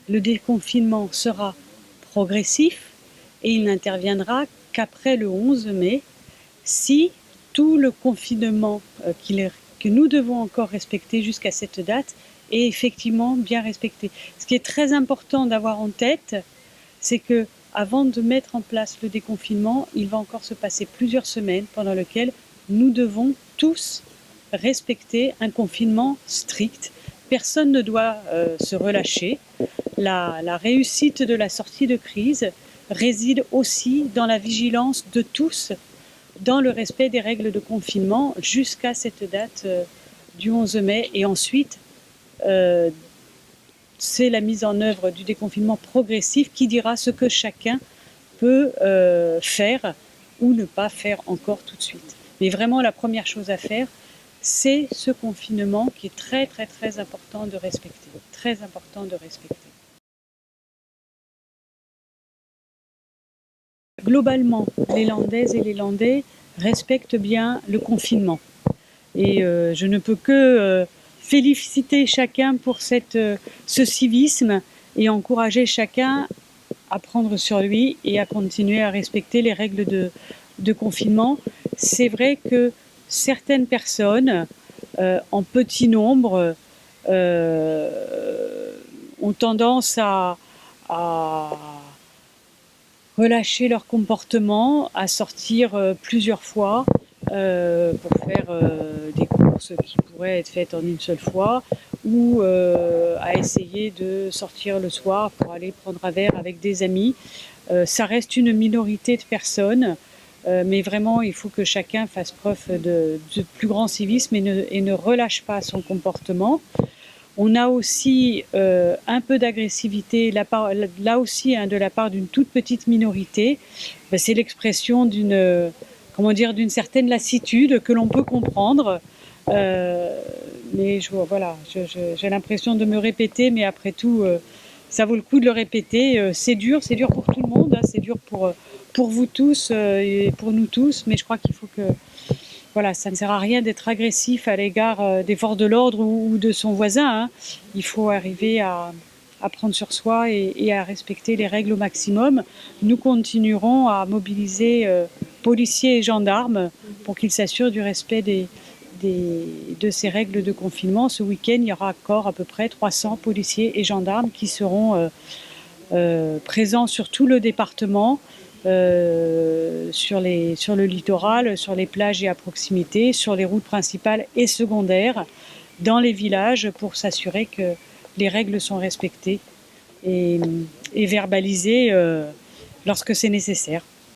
le déconfinement sera progressif et il n'interviendra qu'après le 11 mai si tout le confinement que nous devons encore respecter jusqu'à cette date est effectivement bien respecté. Ce qui est très important d'avoir en tête, c'est que avant de mettre en place le déconfinement, il va encore se passer plusieurs semaines pendant lesquelles nous devons tous respecter un confinement strict. Personne ne doit se relâcher. La réussite de la sortie de crise réside aussi dans la vigilance de tous, dans le respect des règles de confinement jusqu'à cette date du 11 mai. Et ensuite, c'est la mise en œuvre du déconfinement progressif qui dira ce que chacun peut faire ou ne pas faire encore tout de suite. Mais vraiment, la première chose à faire, c'est ce confinement qui est très, très, très important de respecter. Très important de respecter. Globalement, les Landaises et les Landais respectent bien le confinement. Et je ne peux que féliciter chacun pour ce civisme et encourager chacun à prendre sur lui et à continuer à respecter les règles de confinement. C'est vrai que certaines personnes, en petit nombre, ont tendance à relâcher leur comportement, à sortir plusieurs fois pour faire des courses qui pourraient être faites en une seule fois, ou à essayer de sortir le soir pour aller prendre un verre avec des amis. Ça reste une minorité de personnes, mais vraiment il faut que chacun fasse preuve de plus grand civisme et ne relâche pas son comportement. On a aussi un peu d'agressivité, là aussi de la part d'une toute petite minorité. C'est l'expression d'une certaine lassitude que l'on peut comprendre. Mais voilà, j'ai l'impression de me répéter, mais après tout, ça vaut le coup de le répéter. C'est dur pour tout le monde, hein, c'est dur pour vous tous et pour nous tous, mais je crois qu'il faut que voilà, ça ne sert à rien d'être agressif à l'égard des forces de l'ordre ou de son voisin. Hein. Il faut arriver à prendre sur soi et à respecter les règles au maximum. Nous continuerons à mobiliser policiers et gendarmes pour qu'ils s'assurent du respect de ces règles de confinement. Ce week-end, il y aura encore à peu près 300 policiers et gendarmes qui seront présents sur tout le département. Sur le littoral, sur les plages et à proximité, sur les routes principales et secondaires, dans les villages pour s'assurer que les règles sont respectées et verbalisées lorsque c'est nécessaire.